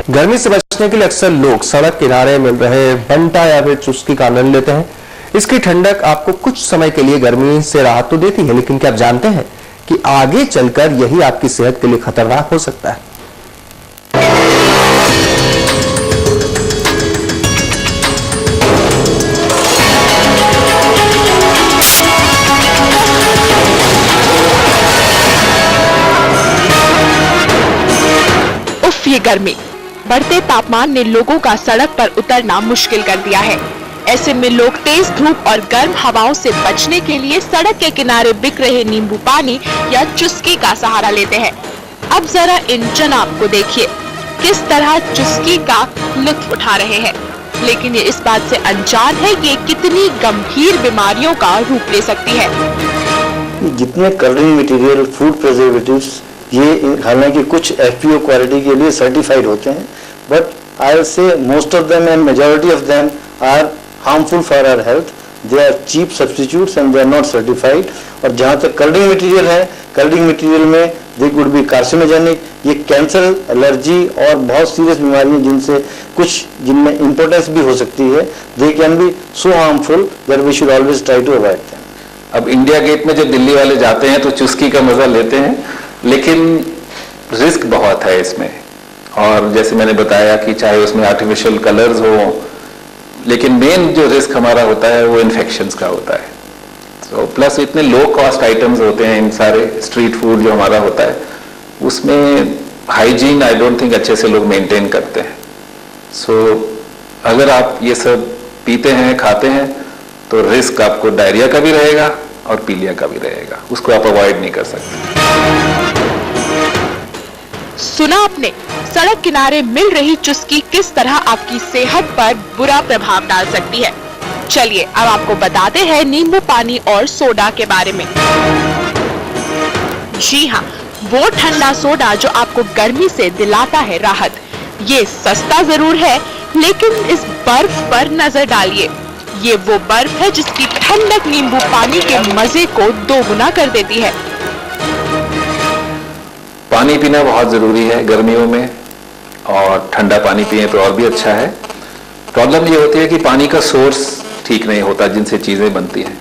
गर्मी से बचने के लिए अक्सर लोग सड़क किनारे मिल रहे बंटा या फिर चुस्की का आनंद लेते हैं। इसकी ठंडक आपको कुछ समय के लिए गर्मी से राहत तो देती है, लेकिन क्या आप जानते हैं कि आगे चलकर यही आपकी सेहत के लिए खतरनाक हो सकता है। ये गर्मी, बढ़ते तापमान ने लोगों का सड़क पर उतरना मुश्किल कर दिया है। ऐसे में लोग तेज धूप और गर्म हवाओं से बचने के लिए सड़क के किनारे बिक रहे नींबू पानी या चुस्की का सहारा लेते हैं। अब जरा इन जनाब को देखिए, किस तरह चुस्की का लुत्फ उठा रहे हैं, लेकिन ये इस बात से अनजान है कि ये कितनी गंभीर बीमारियों का रूप ले सकती है। जितने कलरिंग मटेरियल, फूड प्रिजर्वेटिव्स, ये हालांकि कुछ FPO क्वालिटी के लिए सर्टिफाइड होते हैं, but I will say most of them and majority of them are harmful for our health. They are cheap substitutes and they are not certified. और जहाँ तक कलरिंग मटेरियल है, कलरिंग मटेरियल में they could be carcinogenic. ये cancer, allergy और बहुत serious बीमारियां जिनसे कुछ जिनमें इम्पोर्टेंस भी हो सकती है, they can be so harmful that we should always try to avoid them. अब इंडिया गेट में जब दिल्ली वाले जाते हैं तो चुस्की का मजा लेते हैं, लेकिन रिस्क बहुत है इसमें। और जैसे मैंने बताया कि चाहे उसमें आर्टिफिशियल कलर्स हो, लेकिन मेन जो रिस्क हमारा होता है वो इन्फेक्शंस का होता है। तो प्लस इतने लो कॉस्ट आइटम्स होते हैं इन सारे स्ट्रीट फूड जो हमारा होता है, उसमें हाइजीन आई डोंट थिंक अच्छे से लोग मेंटेन करते हैं। सो अगर आप ये सब पीते हैं, खाते हैं, तो रिस्क आपको डायरिया का भी रहेगा और पीलिया का भी रहेगा, उसको आप अवॉइड नहीं कर सकते। सुना आपने, सड़क किनारे मिल रही चुस्की किस तरह आपकी सेहत पर बुरा प्रभाव डाल सकती है। चलिए अब आपको बताते हैं नींबू पानी और सोडा के बारे में। जी हाँ, वो ठंडा सोडा जो आपको गर्मी से दिलाता है राहत। ये सस्ता जरूर है, लेकिन इस बर्फ पर नजर डालिए। ये वो बर्फ है जिसकी ठंडक नींबू पानी के मजे को दोगुना कर देती है। पानी पीना बहुत जरूरी है गर्मियों में, और ठंडा पानी पिए तो और भी अच्छा है। प्रॉब्लम ये होती है कि पानी का सोर्स ठीक नहीं होता जिनसे चीजें बनती हैं,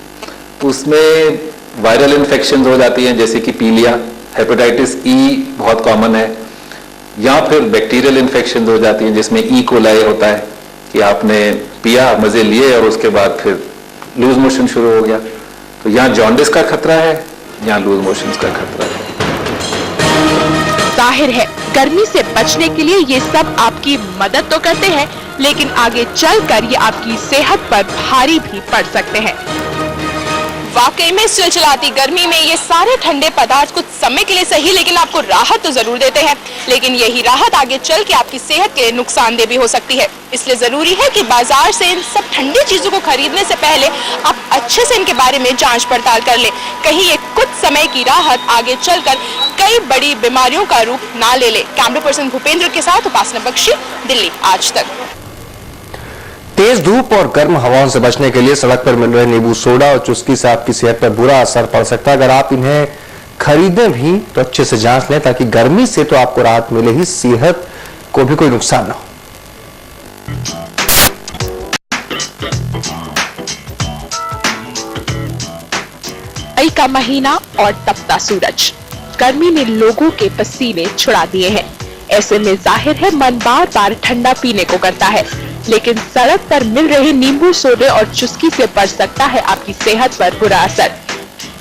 तो उसमें वायरल इन्फेक्शन हो जाती हैं, जैसे कि पीलिया, हेपेटाइटिस ई बहुत कॉमन है, या फिर बैक्टीरियल इन्फेक्शन हो जाती हैं जिसमें ई कोलाई होता है कि आपने पिया, मजे लिए और उसके बाद फिर लूज मोशन शुरू हो गया। तो यहाँ जॉन्डिस का खतरा है, यहाँ लूज मोशन का खतरा है। जाहिर है गर्मी से बचने के लिए ये सब आपकी मदद तो करते हैं, लेकिन आगे चलकर ये आपकी सेहत पर भारी भी पड़ सकते हैं। वाकई में चिलचिलाती गर्मी में ये सारे ठंडे पदार्थ कुछ समय के लिए सही, लेकिन आपको राहत तो जरूर देते हैं, लेकिन यही राहत आगे चल के आपकी सेहत के नुकसानदेह भी हो सकती है। इसलिए जरूरी है कि बाजार से इन सब ठंडी चीजों को खरीदने से पहले आप अच्छे से इनके बारे में जांच पड़ताल कर लें। कहीं ये कुछ समय की राहत आगे चलकर कई बड़ी बीमारियों का रूप ना ले ले। कैमरा पर्सन भूपेंद्र के साथ उपासना बख्शी, दिल्ली आज तक। तेज धूप और गर्म हवाओं से बचने के लिए सड़क पर मिल रहे नींबू सोडा और चुस्की से आपकी सेहत पर बुरा असर पड़ सकता है। अगर आप इन्हें खरीदें भी तो अच्छे से जांच लें, ताकि गर्मी से तो आपको राहत मिले ही, सेहत को भी कोई नुकसान ना हो। मई का महीना और तपता सूरज गर्मी ने लोगों के पसीने छुड़ा दिए हैं। ऐसे में जाहिर है मन बार बार ठंडा पीने को करता है, लेकिन सड़क पर मिल रहे नींबू सोडे और चुस्की से पड़ सकता है आपकी सेहत पर बुरा असर।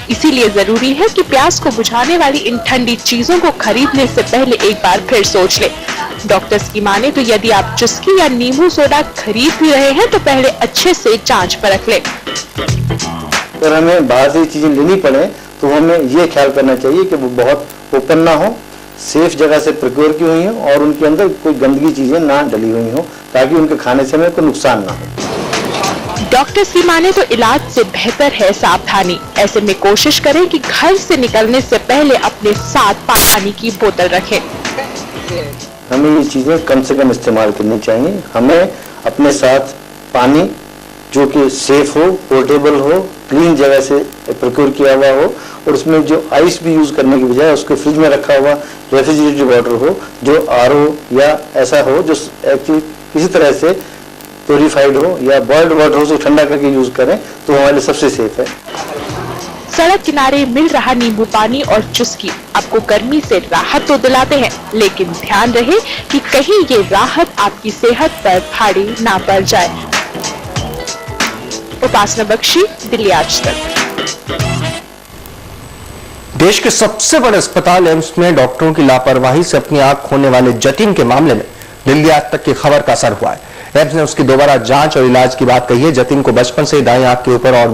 इसीलिए जरूरी है कि प्यास को बुझाने वाली इन ठंडी चीजों को खरीदने से पहले एक बार फिर सोच लें। डॉक्टर्स की माने तो यदि आप चुस्की या नींबू सोडा खरीद भी रहे हैं तो पहले अच्छे से जांच परख लें। अगर हमें बाहर से चीजें लेनी पड़े तो हमें ये ख्याल करना चाहिए कि वो बहुत ओपन ना हो, सेफ जगह से प्रोक्योर की हुई हो और उनके अंदर कोई गंदगी चीजें ना डली हुई हो, ताकि उनके खाने से हमें कोई नुकसान ना हो। डॉक्टर्स की माने तो इलाज से बेहतर है सावधानी। ऐसे में कोशिश करें कि घर से निकलने से पहले अपने साथ पानी की बोतल रखें। हमें ये चीजें कम से कम इस्तेमाल करनी चाहिए। हमें अपने साथ पानी जो कि सेफ हो, पोर्टेबल हो, क्लीन जगह से प्रोक्योर किया हुआ हो और उसमें जो आइस भी यूज करने की बजाय उसके फ्रिज में रखा हुआ रेफ्रिजरेटेड वाटर हो, जो RO या ऐसा हो जो एक्चुअली किसी तरह से प्योरीफाइड हो, या बॉइल्ड वाटर हो, उसको ठंडा करके यूज करें तो हमारे लिए सबसे सेफ है। सड़क किनारे मिल रहा नींबू पानी और चुस्की आपको गर्मी से राहत तो दिलाते हैं, लेकिन ध्यान रहे कि कहीं ये राहत आपकी सेहत पर भारी ना पड़ जाए। उपासना बख्शी, दिल्ली आज तक। देश के सबसे बड़े अस्पताल एम्स में डॉक्टरों की लापरवाही से अपनी आंख खोने वाले जतिन के मामले में दिल्ली आज तक की खबर का असर हुआ है। एम्स ने उसकी दोबारा जांच और इलाज की बात कही है। जतिन को बचपन से दाएं आंख के ऊपर और